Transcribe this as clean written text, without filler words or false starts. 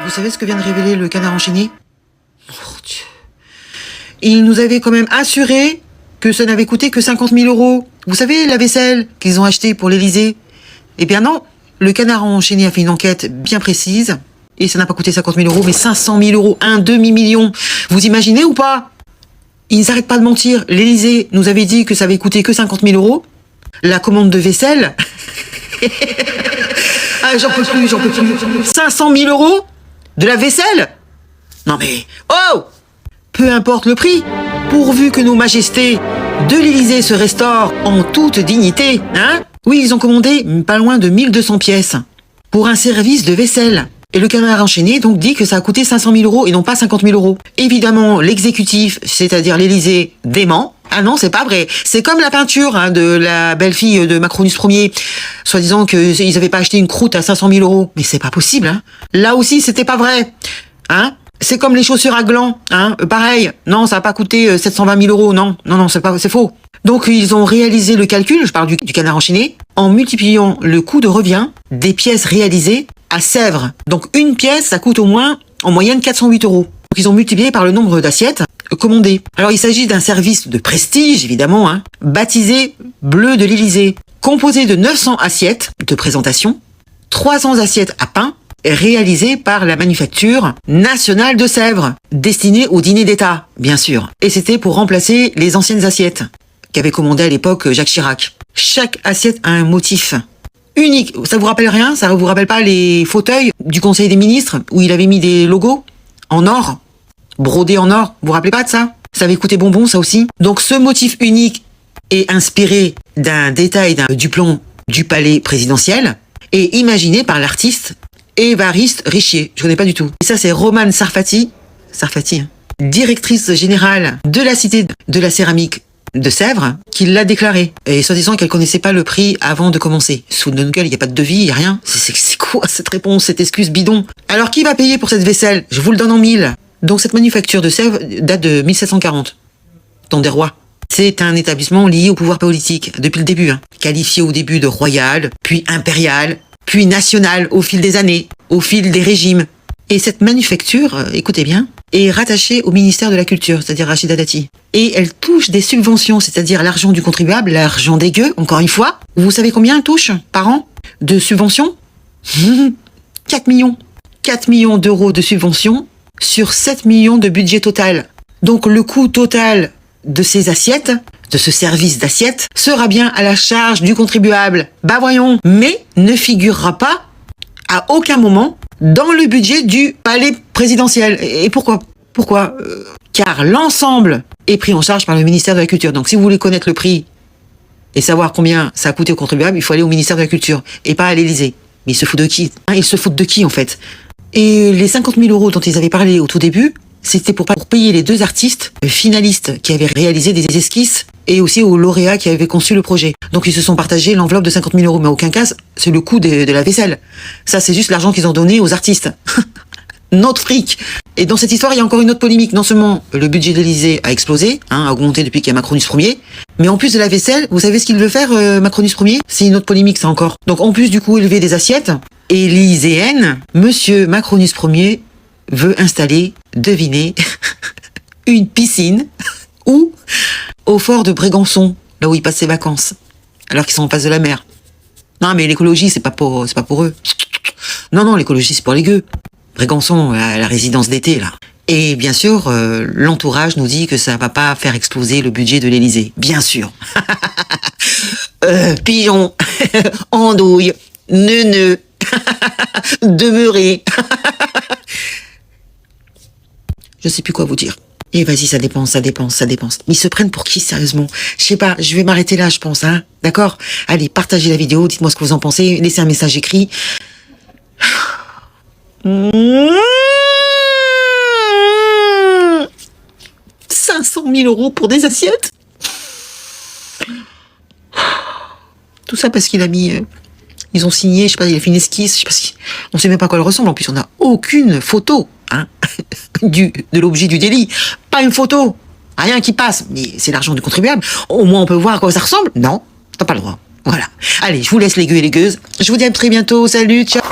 Vous savez ce que vient de révéler le Canard enchaîné? Oh Dieu. Il nous avait quand même assuré que ça n'avait coûté que 50 000 euros. Vous savez, la vaisselle qu'ils ont achetée pour l'Élysée? Eh bien non, le Canard enchaîné a fait une enquête bien précise. Et ça n'a pas coûté 50 000 euros, mais 500 000 euros, un demi-million. Vous imaginez ou pas? Ils n'arrêtent pas de mentir. L'Élysée nous avait dit que ça avait coûté que 50 000 euros. La commande de vaisselle... ah, j'en peux plus. 500 000 euros de la vaisselle? Non mais... Oh! Peu importe le prix, pourvu que nos majestés de l'Élysée se restaurent en toute dignité, hein? Oui, ils ont commandé pas loin de 1200 pièces pour un service de vaisselle. Et le Canard enchaîné donc dit que ça a coûté 500 000 euros et non pas 50 000 euros. Évidemment, l'exécutif, c'est-à-dire l'Élysée, dément. Ah non, c'est pas vrai. C'est comme la peinture de la belle-fille de Macronus Ier, soi-disant qu'ils n'avaient pas acheté une croûte à 500 000 euros. Mais c'est pas possible. Hein. Là aussi, c'était pas vrai. Hein. C'est comme les chaussures à gland. Hein. Pareil. Non, ça n'a pas coûté 720 000 euros. Non, c'est faux. Donc, ils ont réalisé le calcul, je parle du Canard enchaîné, en multipliant le coût de revient des pièces réalisées à Sèvres. Donc, une pièce, ça coûte au moins, en moyenne, 408 euros. Donc, ils ont multiplié par le nombre d'assiettes commandées. Alors, il s'agit d'un service de prestige, évidemment, baptisé Bleu de l'Élysée, composé de 900 assiettes de présentation, 300 assiettes à pain, réalisées par la Manufacture nationale de Sèvres, destinée au dîner d'État, bien sûr. Et c'était pour remplacer les anciennes assiettes qu'avait commandé à l'époque Jacques Chirac. Chaque assiette a un motif unique. Ça vous rappelle rien? Ça vous rappelle pas les fauteuils du Conseil des ministres où il avait mis des logos en or, brodés en or? Vous vous rappelez pas de ça? Ça avait coûté bonbon, ça aussi. Donc ce motif unique est inspiré d'un détail du plan du palais présidentiel et imaginé par l'artiste Évariste Richier. Je connais pas du tout. Et ça, c'est Romane Sarfati, directrice générale de la Cité de la Céramique de Sèvres, qui l'a déclaré. Et soi-disant qu'elle connaissait pas le prix avant de commencer. Sous de gueule, il n'y a pas de devis, il n'y a rien. C'est quoi cette réponse, cette excuse bidon? Alors qui va payer pour cette vaisselle? Je vous le donne en mille. Donc cette manufacture de Sèvres date de 1740, temps des rois. C'est un établissement lié au pouvoir politique depuis le début, qualifié au début de royal, puis impérial, puis national au fil des années, au fil des régimes. Et cette manufacture, écoutez bien, est rattachée au ministère de la Culture, c'est-à-dire Rachida Dati. Et elle touche des subventions, c'est-à-dire l'argent du contribuable, l'argent des gueux, encore une fois. Vous savez combien elle touche par an de subventions? 4 millions. 4 millions d'euros de subventions sur 7 millions de budget total. Donc le coût total de ces assiettes, de ce service d'assiettes, sera bien à la charge du contribuable. Bah voyons, mais ne figurera pas à aucun moment dans le budget du palais présidentiel. Et pourquoi? Car l'ensemble est pris en charge par le ministère de la Culture. Donc si vous voulez connaître le prix et savoir combien ça a coûté aux contribuables, il faut aller au ministère de la Culture et pas à l'Élysée. Mais ils se foutent de qui? Ils se foutent de qui en fait? Et les 50 000 euros dont ils avaient parlé au tout début, c'était pour payer les 2 artistes finalistes qui avaient réalisé des esquisses et aussi aux lauréats qui avaient conçu le projet. Donc ils se sont partagés l'enveloppe de 50 000 euros, mais en aucun cas, c'est le coût de la vaisselle. Ça, c'est juste l'argent qu'ils ont donné aux artistes. Notre fric. Et dans cette histoire, il y a encore une autre polémique. Non seulement le budget de l'Élysée a explosé, a augmenté depuis qu'il y a Macronus Ier, mais en plus de la vaisselle, vous savez ce qu'il veut faire, Macronus Ier? C'est une autre polémique, ça encore. Donc en plus du coup élever des assiettes élyséennes, Monsieur Macronus Ier veut installer, devinez, une piscine où au fort de Brégançon, là où il passe ses vacances, alors qu'ils sont en face de la mer. Non, mais l'écologie, c'est pas pour eux. Non, l'écologie, c'est pour les gueux. Brégançon, la résidence d'été, là. Et bien sûr, l'entourage nous dit que ça va pas faire exploser le budget de l'Élysée. Bien sûr. Pigeon, andouille, neuneu, demeuré. Je sais plus quoi vous dire. Et vas-y, ça dépense. Mais ils se prennent pour qui, sérieusement? Je sais pas, je vais m'arrêter là, je pense, D'accord? Allez, partagez la vidéo, dites-moi ce que vous en pensez, laissez un message écrit. 500 000 euros pour des assiettes? Tout ça parce qu'il a mis... ils ont signé, je sais pas, il a fait une esquisse, je sais pas si... On sait même pas à quoi elle ressemble, en plus on n'a aucune photo, de l'objet du délit. Pas une photo, rien qui passe, mais c'est l'argent du contribuable. Au moins on peut voir à quoi ça ressemble. Non, t'as pas le droit. Voilà. Allez, je vous laisse les gueux et les gueuses. Je vous dis à très bientôt, salut, ciao.